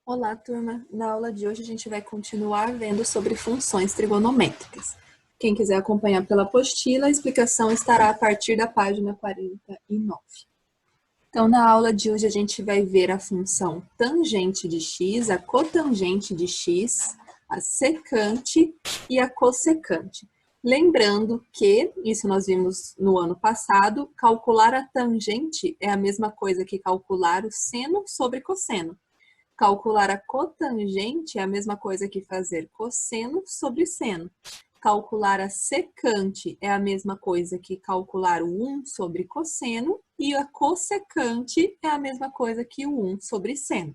Olá, turma! Na aula de hoje a gente vai continuar vendo sobre funções trigonométricas. Quem quiser acompanhar pela apostila, a explicação estará a partir da página 49. Então, na aula de hoje a gente vai ver a função tangente de x, a cotangente de x, a secante e a cossecante. Lembrando que, isso nós vimos no ano passado, calcular a tangente é a mesma coisa que calcular o seno sobre cosseno. Calcular a cotangente é a mesma coisa que fazer cosseno sobre seno. Calcular a secante é a mesma coisa que calcular o 1 sobre cosseno, e a cossecante é a mesma coisa que o 1 sobre seno.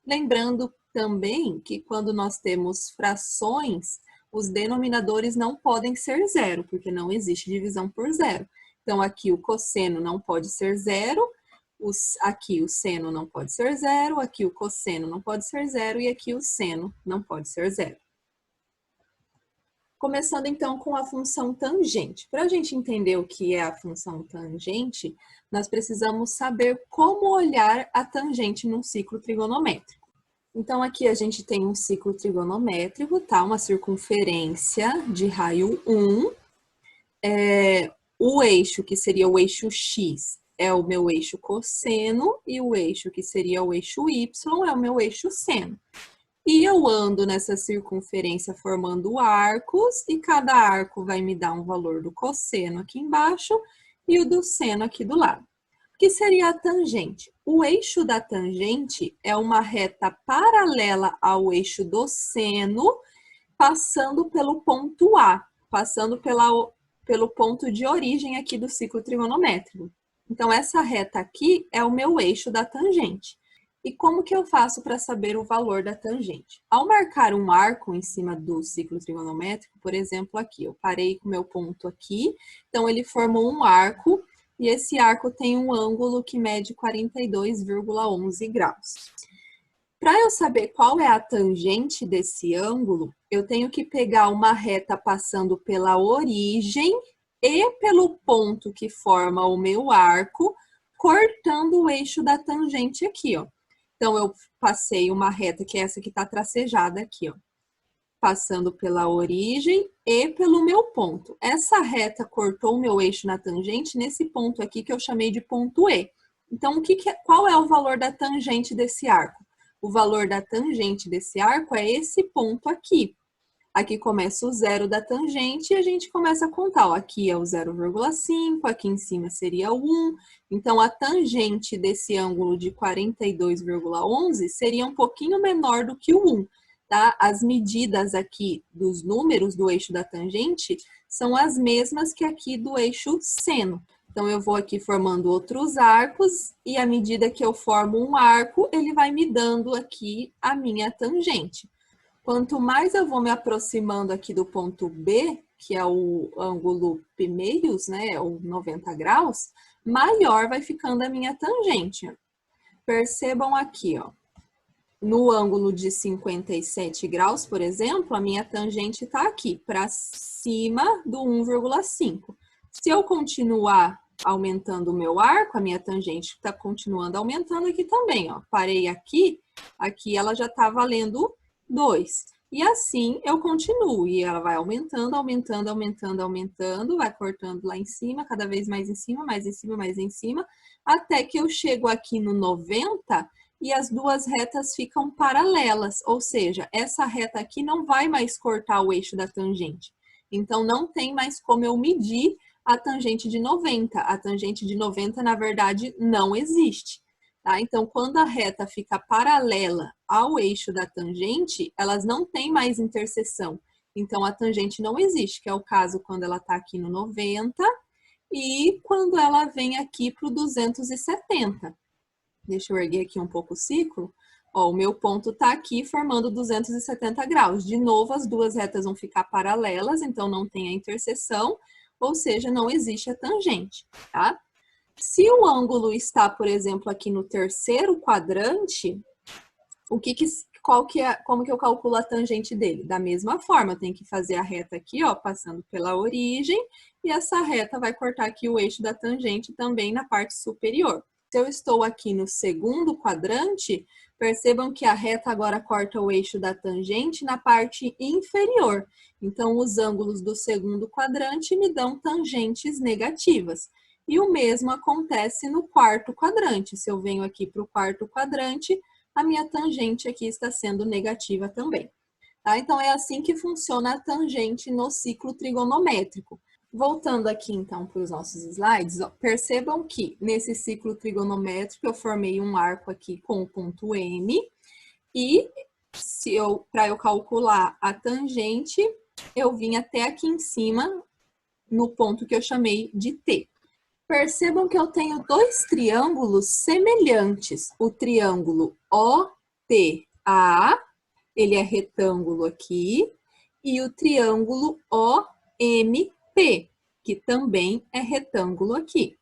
Lembrando também que quando nós temos frações, os denominadores não podem ser zero, porque não existe divisão por zero. Então, aqui o cosseno não pode ser zero, aqui o seno não pode ser zero, aqui o cosseno não pode ser zero e aqui o seno não pode ser zero. Começando então com a função tangente. Para a gente entender o que é a função tangente, nós precisamos saber como olhar a tangente num ciclo trigonométrico. Então aqui a gente tem um ciclo trigonométrico, tá? Uma circunferência de raio 1. O eixo, que seria o eixo x, é o meu eixo cosseno, e o eixo, que seria o eixo y, é o meu eixo seno. E eu ando nessa circunferência formando arcos, e cada arco vai me dar um valor do cosseno aqui embaixo e o do seno aqui do lado. O que seria a tangente? O eixo da tangente é uma reta paralela ao eixo do seno, passando pelo ponto A, passando pelo ponto de origem aqui do ciclo trigonométrico. Então, essa reta aqui é o meu eixo da tangente. E como que eu faço para saber o valor da tangente? Ao marcar um arco em cima do ciclo trigonométrico, por exemplo, aqui, eu parei com o meu ponto aqui, então ele formou um arco, e esse arco tem um ângulo que mede 42,11 graus. Para eu saber qual é a tangente desse ângulo, eu tenho que pegar uma reta passando pela origem e pelo ponto que forma o meu arco, cortando o eixo da tangente aqui, ó. Então, eu passei uma reta, que é essa que está tracejada aqui, ó. Passando pela origem e pelo meu ponto. Essa reta cortou o meu eixo na tangente nesse ponto aqui que eu chamei de ponto E. Então, qual é o valor da tangente desse arco? O valor da tangente desse arco é esse ponto aqui. Aqui começa o zero da tangente e a gente começa a contar. Ó, aqui é o 0,5, aqui em cima seria o 1. Então, a tangente desse ângulo de 42,11 seria um pouquinho menor do que o 1. Tá? As medidas aqui dos números do eixo da tangente são as mesmas que aqui do eixo seno. Então, eu vou aqui formando outros arcos e à medida que eu formo um arco, ele vai me dando aqui a minha tangente. Quanto mais eu vou me aproximando aqui do ponto B, que é o ângulo π-meios, né, ou 90 graus, maior vai ficando a minha tangente. Percebam aqui, ó, no ângulo de 57 graus, por exemplo, a minha tangente está aqui, para cima do 1,5. Se eu continuar aumentando o meu arco, a minha tangente está continuando aumentando aqui também, ó. Parei aqui ela já está valendo 2. E assim eu continuo, e ela vai aumentando, aumentando, aumentando, aumentando, vai cortando lá em cima, cada vez mais em cima, mais em cima, mais em cima, até que eu chego aqui no 90 e as duas retas ficam paralelas, ou seja, essa reta aqui não vai mais cortar o eixo da tangente. Então, não tem mais como eu medir a tangente de 90. A tangente de 90, na verdade, não existe. Tá? Então, quando a reta fica paralela ao eixo da tangente, elas não têm mais interseção. Então, a tangente não existe, que é o caso quando ela está aqui no 90 e quando ela vem aqui para o 270. Deixa eu erguer aqui um pouco o ciclo. Ó, o meu ponto está aqui formando 270 graus. De novo, as duas retas vão ficar paralelas, então não tem a interseção, ou seja, não existe a tangente, tá? Se o ângulo está, por exemplo, aqui no terceiro quadrante, como que eu calculo a tangente dele? Da mesma forma, eu tenho que fazer a reta aqui, ó, passando pela origem, e essa reta vai cortar aqui o eixo da tangente também na parte superior. Se eu estou aqui no segundo quadrante, percebam que a reta agora corta o eixo da tangente na parte inferior. Então, os ângulos do segundo quadrante me dão tangentes negativas. E o mesmo acontece no quarto quadrante. Se eu venho aqui para o quarto quadrante, a minha tangente aqui está sendo negativa também. Tá? Então, é assim que funciona a tangente no ciclo trigonométrico. Voltando aqui, então, para os nossos slides, ó, percebam que nesse ciclo trigonométrico eu formei um arco aqui com o ponto M e para eu calcular a tangente, eu vim até aqui em cima no ponto que eu chamei de T. Percebam que eu tenho dois triângulos semelhantes. O triângulo OTA, ele é retângulo aqui, e o triângulo OMP, que também é retângulo aqui.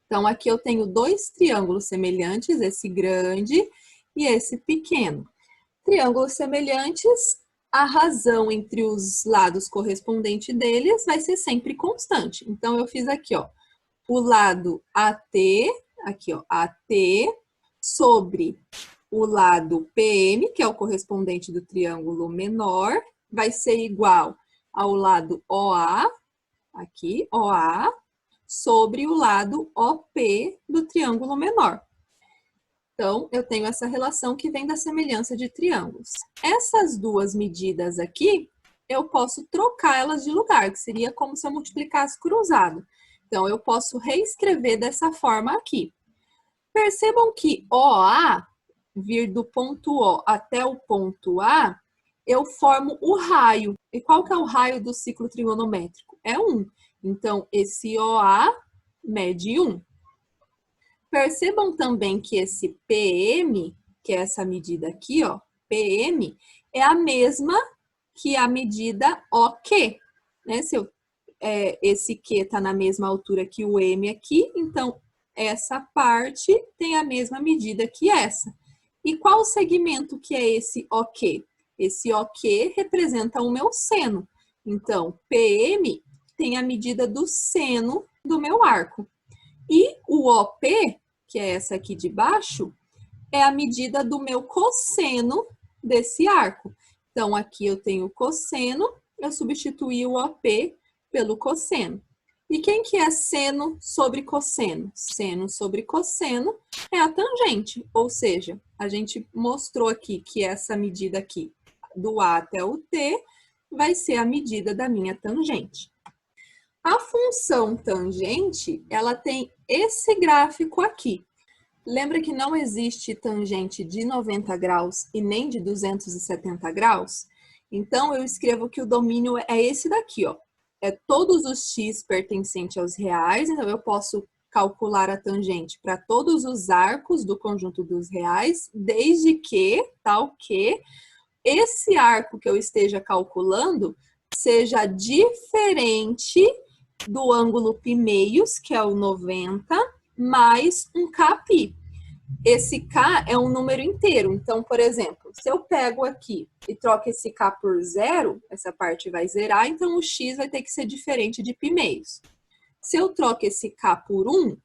Então, aqui eu tenho dois triângulos semelhantes, esse grande e esse pequeno. Triângulos semelhantes, a razão entre os lados correspondentes deles vai ser sempre constante. Então, eu fiz aqui, ó, o lado AT, aqui, ó, AT, sobre o lado PM, que é o correspondente do triângulo menor, vai ser igual ao lado OA, aqui, OA, sobre o lado OP do triângulo menor. Então, eu tenho essa relação que vem da semelhança de triângulos. Essas duas medidas aqui, eu posso trocar elas de lugar, que seria como se eu multiplicasse cruzado. Então, eu posso reescrever dessa forma aqui. Percebam que OA, vir do ponto O até o ponto A, eu formo o raio. E qual que é o raio do ciclo trigonométrico? É 1. Então, esse OA mede 1. Percebam também que esse PM, que é essa medida aqui, ó, PM, é a mesma que a medida OQ, né? Esse Q está na mesma altura que o M aqui, então essa parte tem a mesma medida que essa. E qual o segmento que é esse OQ? Esse OQ representa o meu seno. Então, PM tem a medida do seno do meu arco. E o OP, que é essa aqui de baixo, é a medida do meu cosseno desse arco. Então, aqui eu tenho o cosseno, eu substituí o OP pelo cosseno. E quem que é seno sobre cosseno? Seno sobre cosseno é a tangente, ou seja, a gente mostrou aqui que essa medida aqui, do A até o T, vai ser a medida da minha tangente. A função tangente, ela tem esse gráfico aqui. Lembra que não existe tangente de 90 graus e nem de 270 graus? Então, eu escrevo que o domínio é esse daqui, ó. É todos os x pertencentes aos reais, então eu posso calcular a tangente para todos os arcos do conjunto dos reais, desde que, tal que, esse arco que eu esteja calculando seja diferente do ângulo π-meios, que é o 90, mais um kπ. Esse k é um número inteiro. Então, por exemplo, se eu pego aqui e troco esse k por zero, essa parte vai zerar, então o x vai ter que ser diferente de π-meios. Se eu troco esse k por 1,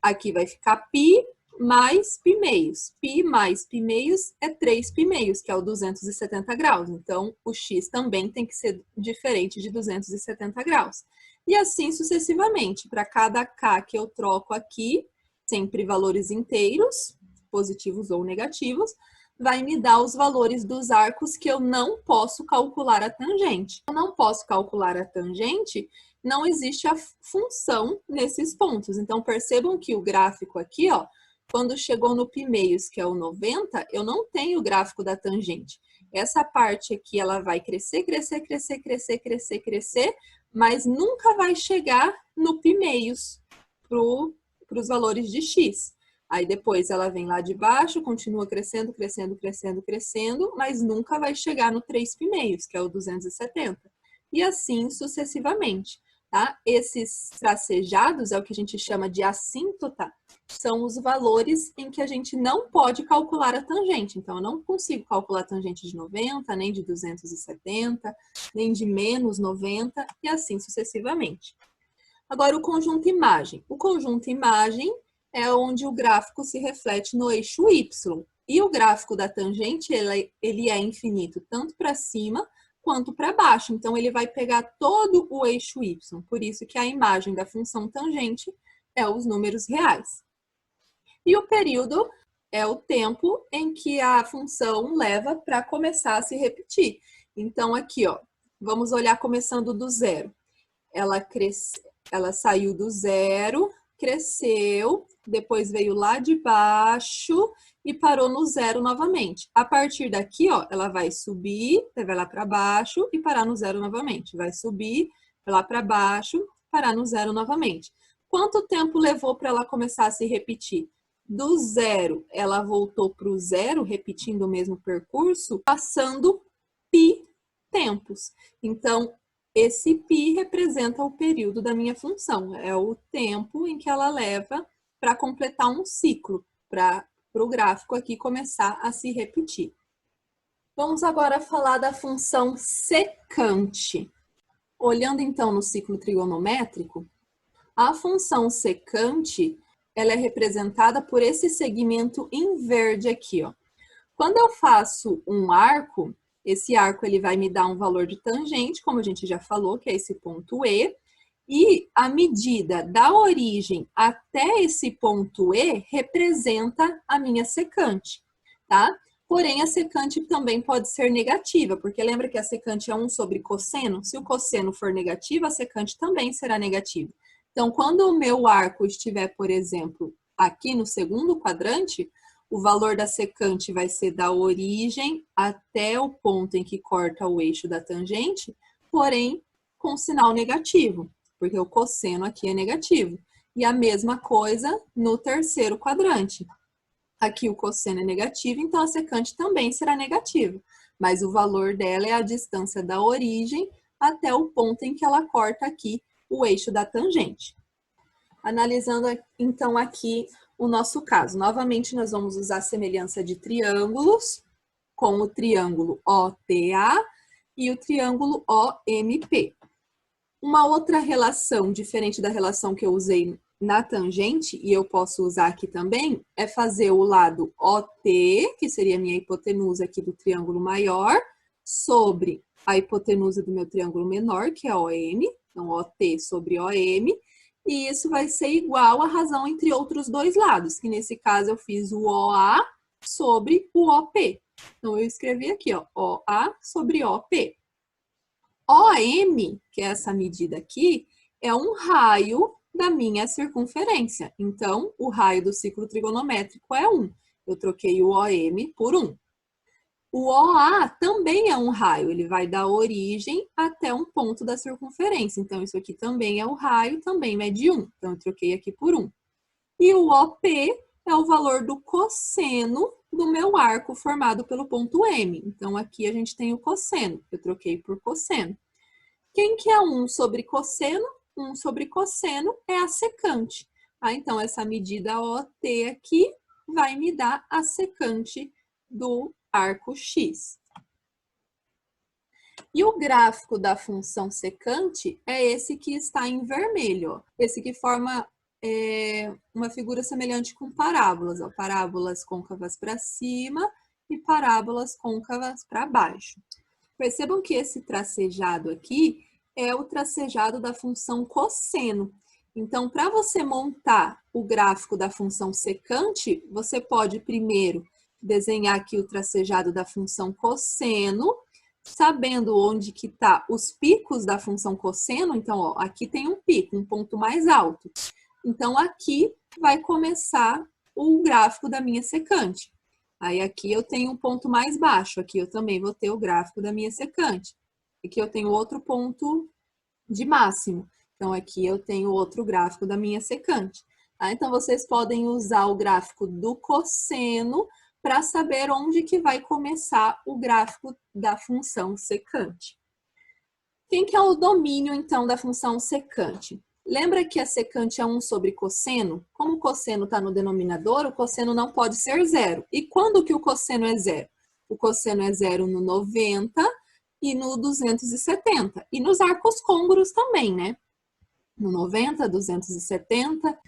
aqui vai ficar π mais π-meios. Π mais π-meios é 3 π-meios, que é o 270 graus. Então, o x também tem que ser diferente de 270 graus. E assim sucessivamente. Para cada k que eu troco aqui, sempre valores inteiros, positivos ou negativos, vai me dar os valores dos arcos que eu não posso calcular a tangente. Eu não posso calcular a tangente, não existe a função nesses pontos. Então, percebam que o gráfico aqui, ó, quando chegou no π-meios, que é o 90, eu não tenho o gráfico da tangente. Essa parte aqui, ela vai crescer, crescer, crescer, crescer, crescer, crescer, mas nunca vai chegar no π-meios para os valores de x. Aí depois ela vem lá de baixo, continua crescendo, crescendo, crescendo, crescendo, mas nunca vai chegar no 3 π-meios, que é o 270. E assim sucessivamente, tá? Esses tracejados é o que a gente chama de assíntota, são os valores em que a gente não pode calcular a tangente. Então, eu não consigo calcular a tangente de 90, nem de 270, nem de menos 90, e assim sucessivamente. Agora, o conjunto imagem. O conjunto imagem, é onde o gráfico se reflete no eixo Y. E o gráfico da tangente, ele é infinito, tanto para cima quanto para baixo. Então, ele vai pegar todo o eixo Y. Por isso que a imagem da função tangente é os números reais. E o período é o tempo em que a função leva para começar a se repetir. Então, aqui, ó, vamos olhar começando do zero. Ela saiu do zero, cresceu, depois veio lá de baixo e parou no zero novamente. A partir daqui, ó, ela vai subir, vai lá para baixo e parar no zero novamente. Vai subir, vai lá para baixo, parar no zero novamente. Quanto tempo levou para ela começar a se repetir? Do zero, ela voltou para o zero, repetindo o mesmo percurso, passando π tempos. Então, esse π representa o período da minha função. É o tempo em que ela leva para completar um ciclo, para o gráfico aqui começar a se repetir. Vamos agora falar da função secante. Olhando então no ciclo trigonométrico, a função secante ela é representada por esse segmento em verde aqui, ó. Quando eu faço um arco, esse arco ele vai me dar um valor de tangente, como a gente já falou, que é esse ponto E, e a medida da origem até esse ponto E representa a minha secante, tá? Porém, a secante também pode ser negativa, porque lembra que a secante é 1 sobre cosseno? Se o cosseno for negativo, a secante também será negativa. Então, quando o meu arco estiver, por exemplo, aqui no segundo quadrante, o valor da secante vai ser da origem até o ponto em que corta o eixo da tangente, porém com sinal negativo, porque o cosseno aqui é negativo. E a mesma coisa no terceiro quadrante. Aqui o cosseno é negativo, então a secante também será negativa, mas o valor dela é a distância da origem até o ponto em que ela corta aqui o eixo da tangente. Analisando então aqui o nosso caso. Novamente, nós vamos usar a semelhança de triângulos com o triângulo OTA e o triângulo OMP. Uma outra relação, diferente da relação que eu usei na tangente, e eu posso usar aqui também, é fazer o lado OT, que seria a minha hipotenusa aqui do triângulo maior, sobre a hipotenusa do meu triângulo menor, que é OM, então OT sobre OM, e isso vai ser igual à razão entre outros dois lados, que nesse caso eu fiz o OA sobre o OP. Então, eu escrevi aqui, ó, OA sobre OP. OM, que é essa medida aqui, é um raio da minha circunferência. Então, o raio do ciclo trigonométrico é 1. Eu troquei o OM por 1. O OA também é um raio, ele vai da origem até um ponto da circunferência. Então, isso aqui também é o raio, também mede 1. Então, eu troquei aqui por 1. E o OP é o valor do cosseno do meu arco formado pelo ponto M. Então, aqui a gente tem o cosseno. Eu troquei por cosseno. Quem que é 1 sobre cosseno? 1 sobre cosseno é a secante. Então, essa medida OT aqui vai me dar a secante do arco X. E o gráfico da função secante é esse que está em vermelho, ó. Esse que forma uma figura semelhante com parábolas, ó. Parábolas côncavas para cima e parábolas côncavas para baixo. Percebam que esse tracejado aqui é o tracejado da função cosseno. Então, para você montar o gráfico da função secante, você pode primeiro desenhar aqui o tracejado da função cosseno, sabendo onde que tá os picos da função cosseno. Então, ó, aqui tem um pico, um ponto mais alto. Então, aqui vai começar o gráfico da minha secante. Aí, aqui eu tenho um ponto mais baixo. Aqui eu também vou ter o gráfico da minha secante. Aqui eu tenho outro ponto de máximo. Então, aqui eu tenho outro gráfico da minha secante. Então, vocês podem usar o gráfico do cosseno para saber onde que vai começar o gráfico da função secante. Quem que é o domínio, então, da função secante? Lembra que a secante é 1 sobre cosseno? Como o cosseno está no denominador, o cosseno não pode ser zero. E quando que o cosseno é zero? O cosseno é zero no 90 e no 270. E nos arcos côngruos também, né? No 90, 270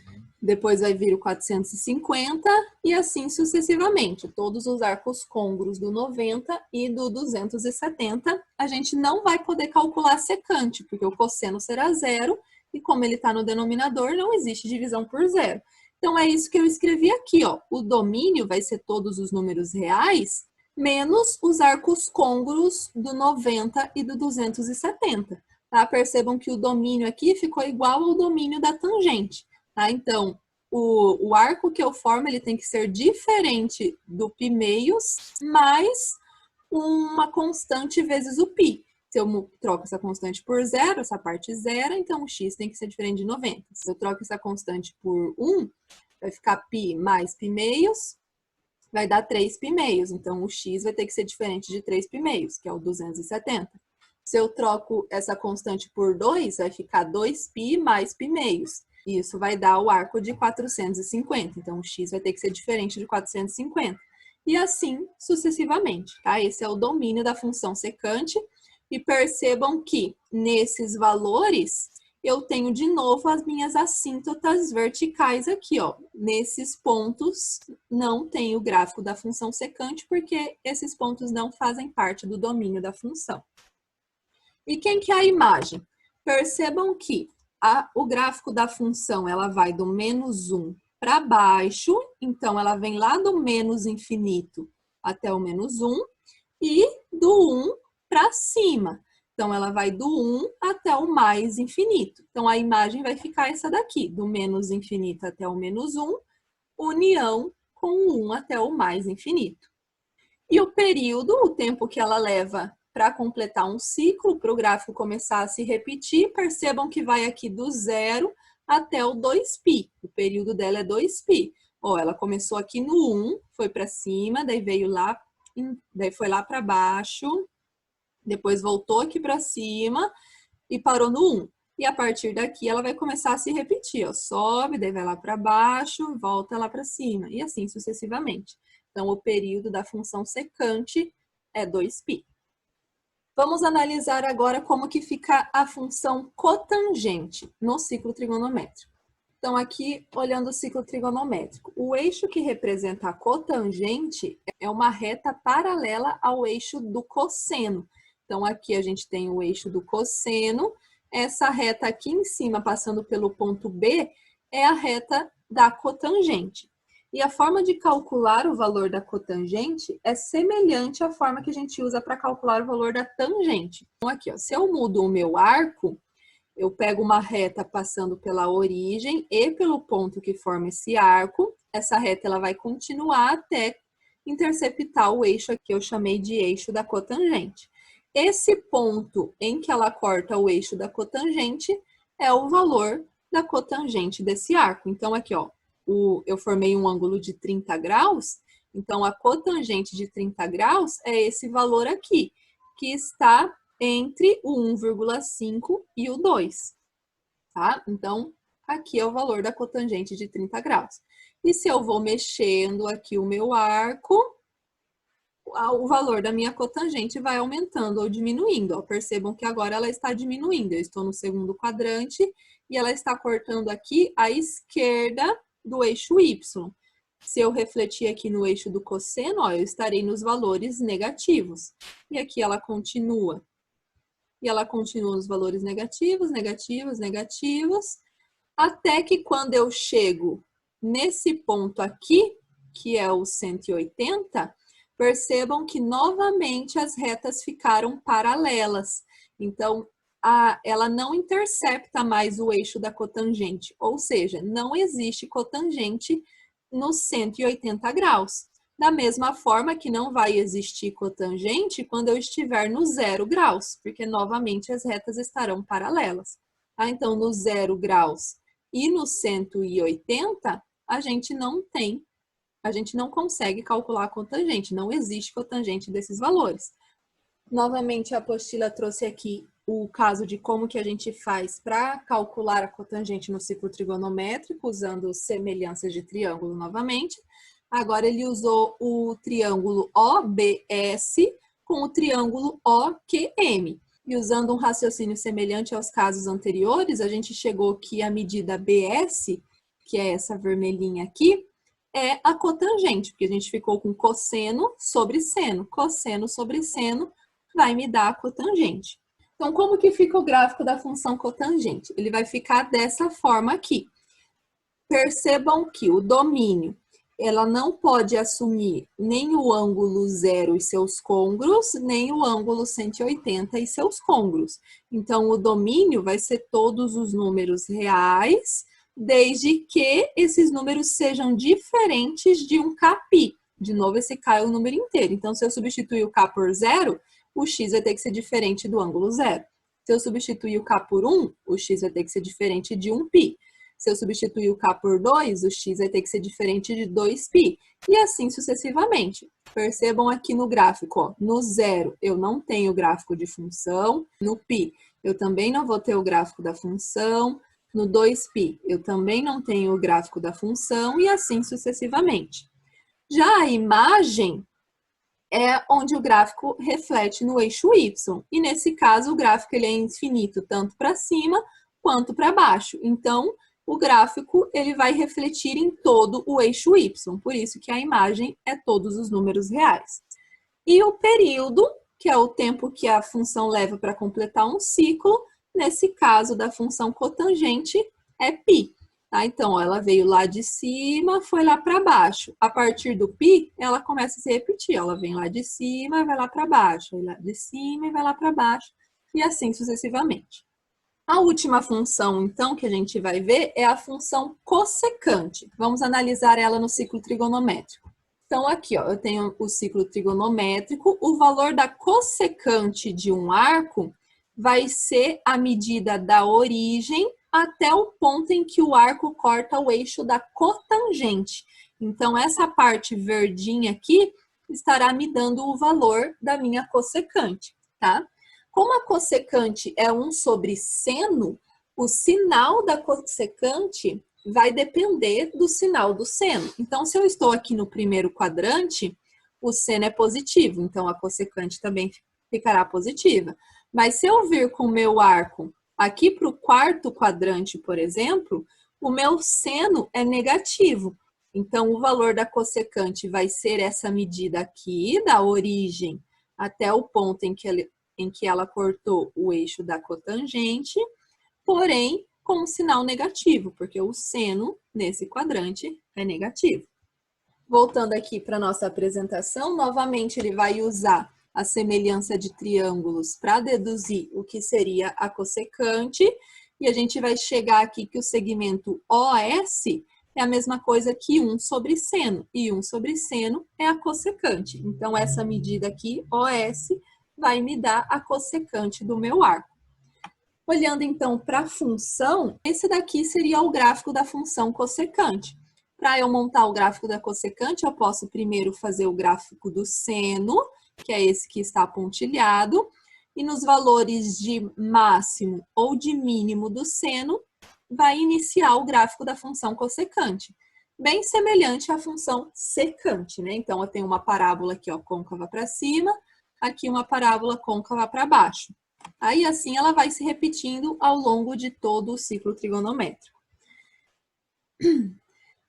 depois vai vir o 450 e assim sucessivamente. Todos os arcos côngruos do 90 e do 270, a gente não vai poder calcular secante, porque o cosseno será zero e como ele está no denominador, não existe divisão por zero. Então, é isso que eu escrevi aqui, ó. O domínio vai ser todos os números reais, menos os arcos côngruos do 90 e do 270. Tá? Percebam que o domínio aqui ficou igual ao domínio da tangente. Tá? Então, o arco que eu formo ele tem que ser diferente do π meios, mais uma constante vezes o π. Se eu troco essa constante por zero, essa parte zero, então o x tem que ser diferente de 90. Se eu troco essa constante por 1, vai ficar π mais π meios, vai dar 3 π meios. Então, o x vai ter que ser diferente de 3 π meios, que é o 270. Se eu troco essa constante por 2, vai ficar 2π mais π meios. Isso vai dar o arco de 450. Então, o x vai ter que ser diferente de 450. E assim sucessivamente, tá? Esse é o domínio da função secante. E percebam que nesses valores eu tenho de novo as minhas assíntotas verticais aqui, ó. Nesses pontos não tem o gráfico da função secante, porque esses pontos não fazem parte do domínio da função. E quem que é a imagem? Percebam que o gráfico da função ela vai do menos 1 para baixo, então ela vem lá do menos infinito até o menos 1, e do 1 para cima. Então, ela vai do 1 até o mais infinito. Então, a imagem vai ficar essa daqui, do menos infinito até o menos 1, união com o 1 até o mais infinito. E o período, o tempo que ela leva para completar um ciclo, para o gráfico começar a se repetir, percebam que vai aqui do 0 até o 2π. O período dela é 2π. Ó, ela começou aqui no 1, foi para cima, daí veio lá, daí foi lá para baixo, depois voltou aqui para cima e parou no 1. E a partir daqui ela vai começar a se repetir, ó. Sobe, daí vai lá para baixo, volta lá para cima, e assim sucessivamente. Então, o período da função secante é 2π. Vamos analisar agora como que fica a função cotangente no ciclo trigonométrico. Então, aqui, olhando o ciclo trigonométrico, o eixo que representa a cotangente é uma reta paralela ao eixo do cosseno. Então, aqui a gente tem o eixo do cosseno, essa reta aqui em cima, passando pelo ponto B, é a reta da cotangente. E a forma de calcular o valor da cotangente é semelhante à forma que a gente usa para calcular o valor da tangente. Então, aqui, ó, se eu mudo o meu arco, eu pego uma reta passando pela origem e pelo ponto que forma esse arco. Essa reta ela vai continuar até interceptar o eixo aqui, eu chamei de eixo da cotangente. Esse ponto em que ela corta o eixo da cotangente é o valor da cotangente desse arco. Então, aqui, ó, eu formei um ângulo de 30 graus, então a cotangente de 30 graus é esse valor aqui, que está entre o 1,5 e o 2, tá? Então, aqui é o valor da cotangente de 30 graus. E se eu vou mexendo aqui o meu arco, o valor da minha cotangente vai aumentando ou diminuindo. Ó. Percebam que agora ela está diminuindo. Eu estou no segundo quadrante e ela está cortando aqui à esquerda do eixo Y. Se eu refletir aqui no eixo do cosseno, ó, eu estarei nos valores negativos. E aqui ela continua. E ela continua nos valores negativos, negativos, negativos, até que quando eu chego nesse ponto aqui, que é o 180, percebam que novamente as retas ficaram paralelas. Então, ela não intercepta mais o eixo da cotangente, ou seja, não existe cotangente nos 180 graus. Da mesma forma que não vai existir cotangente quando eu estiver no 0 graus, porque novamente as retas estarão paralelas. Tá? Então, no 0 graus e no 180, a gente não consegue calcular a cotangente, não existe cotangente desses valores. Novamente, a apostila trouxe aqui o caso de como que a gente faz para calcular a cotangente no ciclo trigonométrico, usando semelhanças de triângulo novamente. Agora ele usou o triângulo OBS com o triângulo OQM. E usando um raciocínio semelhante aos casos anteriores, a gente chegou que a medida BS, que é essa vermelhinha aqui, é a cotangente, porque a gente ficou com cosseno sobre seno. Cosseno sobre seno vai me dar a cotangente. Então, como que fica o gráfico da função cotangente? Ele vai ficar dessa forma aqui. Percebam que o domínio, ela não pode assumir nem o ângulo 0 e seus côngruos, nem o ângulo 180 e seus côngruos. Então, o domínio vai ser todos os números reais, desde que esses números sejam diferentes de um kπ. De novo, esse k é o número inteiro. Então, se eu substituir o k por 0, o x vai ter que ser diferente do ângulo 0. Se eu substituir o k por 1, o x vai ter que ser diferente de 1π. Se eu substituir o k por 2, o x vai ter que ser diferente de 2π. E assim sucessivamente. Percebam aqui no gráfico, ó, no 0 eu não tenho gráfico de função, no π eu também não vou ter o gráfico da função, no 2π eu também não tenho o gráfico da função e assim sucessivamente. Já a imagem é onde o gráfico reflete no eixo y. E nesse caso o gráfico ele é infinito tanto para cima quanto para baixo. Então, o gráfico ele vai refletir em todo o eixo y, por isso que a imagem é todos os números reais. E o período, que é o tempo que a função leva para completar um ciclo, nesse caso da função cotangente, é π. Tá? Então, ó, ela veio lá de cima, foi lá para baixo. A partir do π, ela começa a se repetir. Ela vem lá de cima, vai lá para baixo, vai lá de cima e vai lá para baixo, e assim sucessivamente. A última função, então, que a gente vai ver é a função cossecante. Vamos analisar ela no ciclo trigonométrico. Então, aqui, ó, eu tenho o ciclo trigonométrico. O valor da cossecante de um arco vai ser a medida da origem até o ponto em que o arco corta o eixo da cotangente. Então, essa parte verdinha aqui estará me dando o valor da minha cossecante, tá? Como a cossecante é 1 sobre seno, o sinal da cossecante vai depender do sinal do seno. Então, se eu estou aqui no primeiro quadrante, o seno é positivo, então a cossecante também ficará positiva. Mas se eu vir com o meu arco aqui para o quarto quadrante, por exemplo, o meu seno é negativo. Então, o valor da cossecante vai ser essa medida aqui, da origem até o ponto em que ela cortou o eixo da cotangente, porém com um sinal negativo, porque o seno nesse quadrante é negativo. Voltando aqui para a nossa apresentação, novamente ele vai usar a semelhança de triângulos para deduzir o que seria a cossecante, e a gente vai chegar aqui que o segmento OS é a mesma coisa que 1 sobre seno, e 1 sobre seno é a cossecante. Então, essa medida aqui, OS, vai me dar a cossecante do meu arco. Olhando então para a função, esse daqui seria o gráfico da função cossecante. Para eu montar o gráfico da cossecante, eu posso primeiro fazer o gráfico do seno, que é esse que está pontilhado, e nos valores de máximo ou de mínimo do seno, vai iniciar o gráfico da função cossecante. Bem semelhante à função secante, né? Então, eu tenho uma parábola aqui, ó, côncava para cima, aqui uma parábola côncava para baixo. Aí, assim, ela vai se repetindo ao longo de todo o ciclo trigonométrico.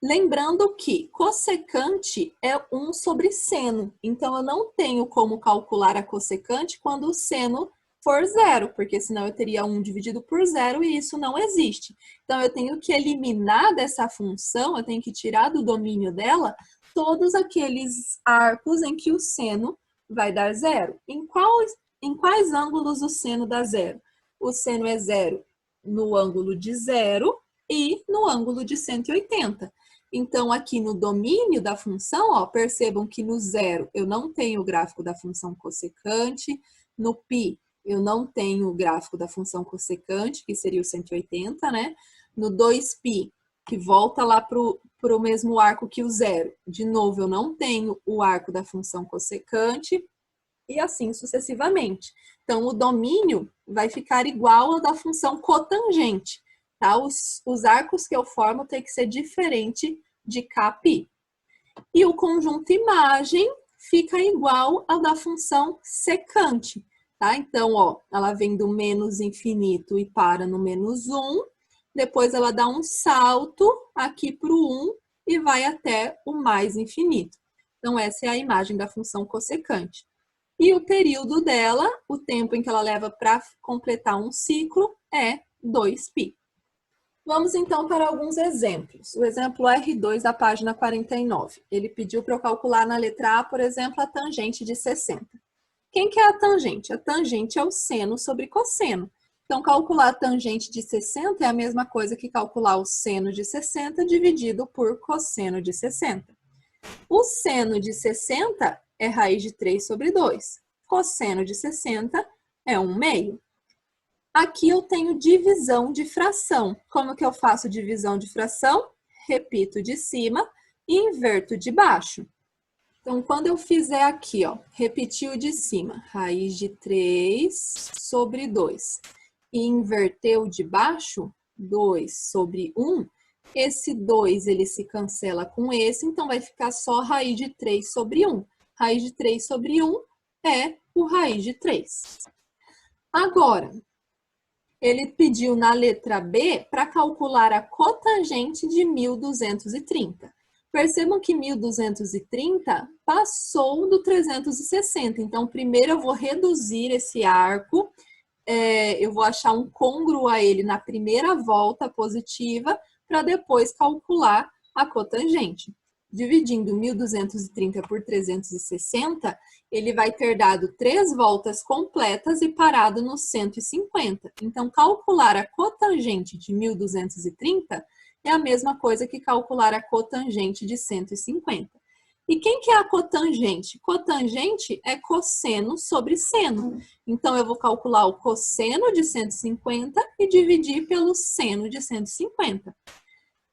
Lembrando que cossecante é 1 sobre seno. Então, eu não tenho como calcular a cossecante quando o seno for 0, porque senão eu teria 1 dividido por 0 e isso não existe. Então, eu tenho que eliminar dessa função, eu tenho que tirar do domínio dela todos aqueles arcos em que o seno vai dar 0. Em quais ângulos o seno dá 0? O seno é 0 no ângulo de 0 e no ângulo de 180. Então, aqui no domínio da função, ó, percebam que no 0 eu não tenho o gráfico da função cossecante, no π eu não tenho o gráfico da função cossecante, que seria o 180, né? No 2π, que volta lá para o mesmo arco que o 0, de novo, eu não tenho o arco da função cossecante, e assim sucessivamente. Então, o domínio vai ficar igual ao da função cotangente, tá? Os arcos que eu formo tem que ser diferente de kπ. E o conjunto imagem fica igual ao da função secante, tá? Então, ó, ela vem do menos infinito e para no menos 1, depois ela dá um salto aqui para o 1 e vai até o mais infinito. Então, essa é a imagem da função cossecante. E o período dela, o tempo em que ela leva para completar um ciclo, é 2π. Vamos então para alguns exemplos. O exemplo R2 da página 49. Ele pediu para eu calcular na letra A, por exemplo, a tangente de 60. Quem que é a tangente? A tangente é o seno sobre cosseno. Então, calcular a tangente de 60 é a mesma coisa que calcular o seno de 60 dividido por cosseno de 60. O seno de 60 é raiz de 3 sobre 2. Cosseno de 60 é 1/2. Aqui eu tenho divisão de fração. Como que eu faço divisão de fração? Repito de cima e inverto de baixo. Então, quando eu fizer aqui, ó, repetir o de cima, raiz de 3 sobre 2, e inverter o de baixo, 2 sobre 1, esse 2 ele se cancela com esse, então vai ficar só raiz de 3 sobre 1. Raiz de 3 sobre 1 é o raiz de 3. Agora, ele pediu na letra B para calcular a cotangente de 1230. Percebam que 1230 passou do 360. Então, primeiro eu vou reduzir esse arco. Eu vou achar um côngruo a ele na primeira volta positiva para depois calcular a cotangente. Dividindo 1230 por 360, ele vai ter dado 3 voltas completas e parado no 150. Então, calcular a cotangente de 1230 é a mesma coisa que calcular a cotangente de 150. E quem que é a cotangente? Cotangente é cosseno sobre seno. Então, eu vou calcular o cosseno de 150 e dividir pelo seno de 150.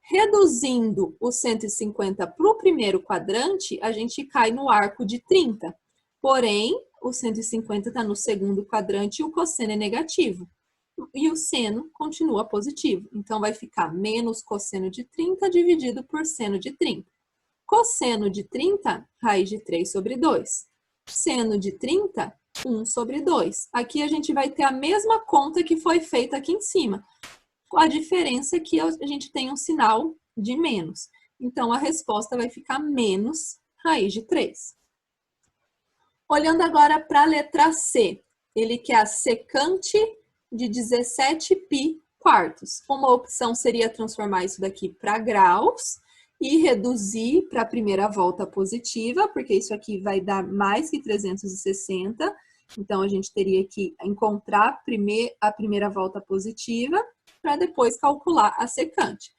Reduzindo o 150 para o primeiro quadrante, a gente cai no arco de 30. Porém, o 150 está no segundo quadrante e o cosseno é negativo. E o seno continua positivo. Então, vai ficar menos cosseno de 30 dividido por seno de 30. Cosseno de 30, raiz de 3 sobre 2. Seno de 30, 1 sobre 2. Aqui a gente vai ter a mesma conta que foi feita aqui em cima. A diferença é que a gente tem um sinal de menos. Então, a resposta vai ficar menos raiz de 3. Olhando agora para a letra C. Ele quer a secante de 17π quartos. Uma opção seria transformar isso daqui para graus e reduzir para a primeira volta positiva, porque isso aqui vai dar mais que 360. Então, a gente teria que encontrar a primeira volta positiva para depois calcular a secante.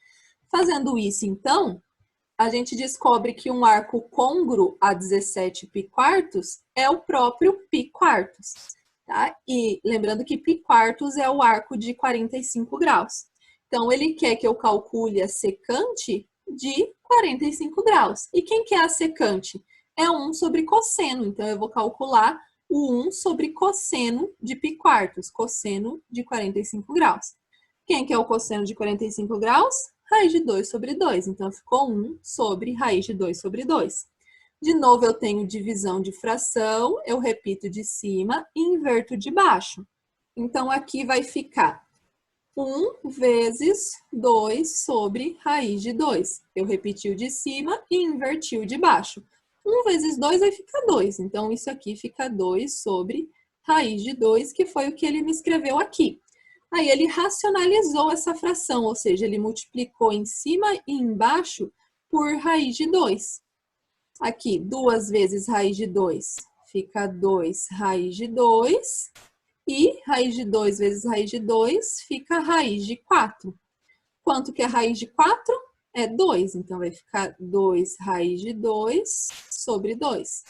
Fazendo isso, então, a gente descobre que um arco côngruo a 17π quartos é o próprio π quartos. Tá? E lembrando que π quartos é o arco de 45 graus. Então, ele quer que eu calcule a secante de 45 graus. E quem que é a secante? É 1 sobre cosseno. Então, eu vou calcular o 1 sobre cosseno de π quartos, cosseno de 45 graus. Quem que é o cosseno de 45 graus? Raiz de 2 sobre 2. Então, ficou 1 sobre raiz de 2 sobre 2. De novo, eu tenho divisão de fração, eu repito de cima e inverto de baixo. Então, aqui vai ficar 1 vezes 2 sobre raiz de 2. Eu repeti o de cima e inverti o de baixo. 1 vezes 2 vai ficar 2. Então, isso aqui fica 2 sobre raiz de 2, que foi o que ele me escreveu aqui. Aí ele racionalizou essa fração, ou seja, ele multiplicou em cima e embaixo por raiz de 2. Aqui, 2 vezes raiz de 2 fica 2 raiz de 2. E raiz de 2 vezes raiz de 2 fica raiz de 4. Quanto que é raiz de 4? É 2. Então, vai ficar 2 raiz de 2 sobre 2.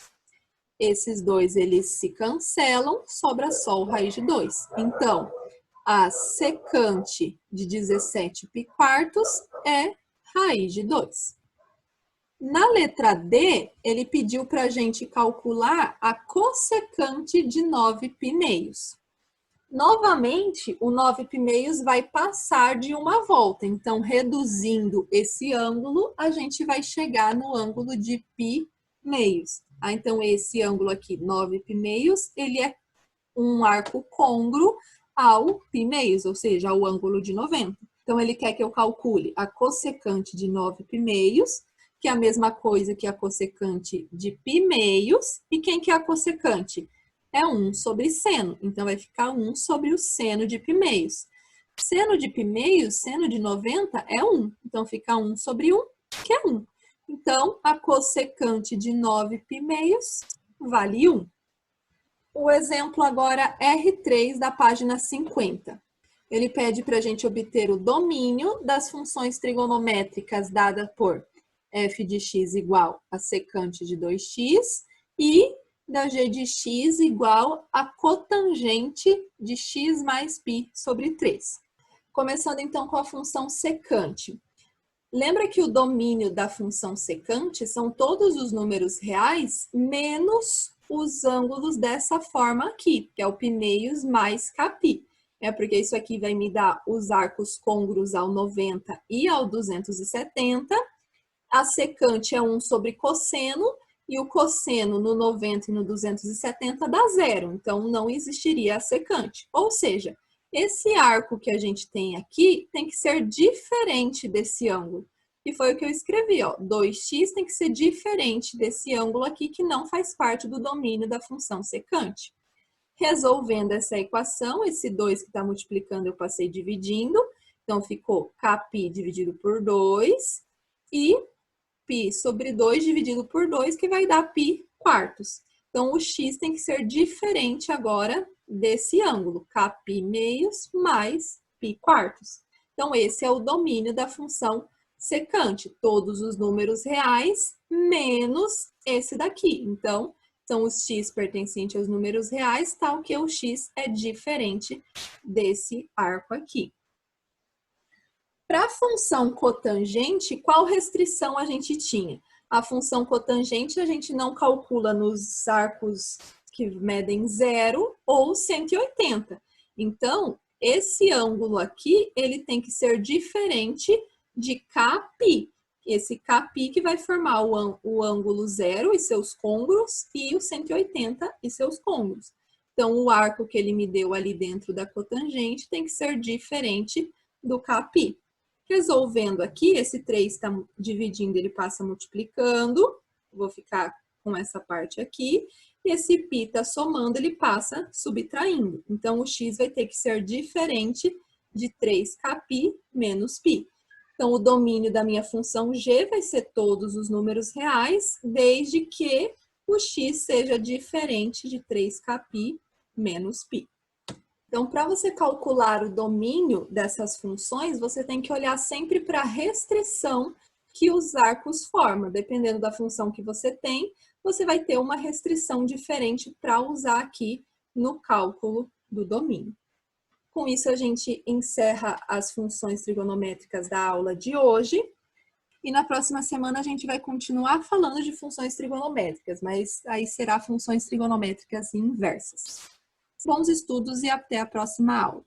Esses dois, eles se cancelam, sobra só o raiz de 2. Então, a secante de 17π quartos é raiz de 2. Na letra D, ele pediu para a gente calcular a cossecante de 9π meios. Novamente, o 9π meios vai passar de uma volta. Então, reduzindo esse ângulo, a gente vai chegar no ângulo de π meios. Então, esse ângulo aqui, 9π meios, ele é um arco côngruo ao π meios, ou seja, ao ângulo de 90. Então, ele quer que eu calcule a cossecante de 9π, que é a mesma coisa que a cossecante de π meios. E quem que é a cossecante? É 1 sobre seno. Então, vai ficar 1 sobre o seno de π meios. Seno de π meios, seno de 90 é 1. Então, fica 1 sobre 1, que é 1. Então, a cossecante de 9π meios vale 1. O exemplo agora R3 da página 50. Ele pede para a gente obter o domínio das funções trigonométricas dada por f de x igual a secante de 2x e da g de x igual a cotangente de x mais π sobre 3. Começando então com a função secante. Lembra que o domínio da função secante são todos os números reais menos os ângulos dessa forma aqui, que é o π meios mais kπ. Porque isso aqui vai me dar os arcos côngruos ao 90 e ao 270. A secante é 1 sobre cosseno, e o cosseno no 90 e no 270 dá 0. Então, não existiria a secante. Ou seja, esse arco que a gente tem aqui tem que ser diferente desse ângulo. E foi o que eu escrevi, ó. 2x tem que ser diferente desse ângulo aqui, que não faz parte do domínio da função secante. Resolvendo essa equação, esse 2 que está multiplicando eu passei dividindo. Então, ficou kπ dividido por 2 e π sobre 2 dividido por 2, que vai dar π quartos. Então, o x tem que ser diferente agora desse ângulo, kπ meios mais π quartos. Então, esse é o domínio da função secante, todos os números reais menos esse daqui. Então, são os x pertencentes aos números reais, tal que o x é diferente desse arco aqui. Para a função cotangente, qual restrição a gente tinha? A função cotangente a gente não calcula nos arcos que medem 0 ou 180. Então, esse ângulo aqui, ele tem que ser diferente de kπ. Esse kπ que vai formar o ângulo 0 e seus côngruos e o 180 e seus côngruos. Então, o arco que ele me deu ali dentro da cotangente tem que ser diferente do kπ. Resolvendo aqui, esse 3 está dividindo, ele passa multiplicando. Vou ficar com essa parte aqui. E esse π está somando, ele passa subtraindo. Então, o x vai ter que ser diferente de 3kπ menos π. Então, o domínio da minha função g vai ser todos os números reais, desde que o x seja diferente de 3kπ menos π. Então, para você calcular o domínio dessas funções, você tem que olhar sempre para a restrição que os arcos formam. Dependendo da função que você tem, você vai ter uma restrição diferente para usar aqui no cálculo do domínio. Com isso, a gente encerra as funções trigonométricas da aula de hoje. E na próxima semana a gente vai continuar falando de funções trigonométricas, mas aí será funções trigonométricas inversas. Bons estudos e até a próxima aula.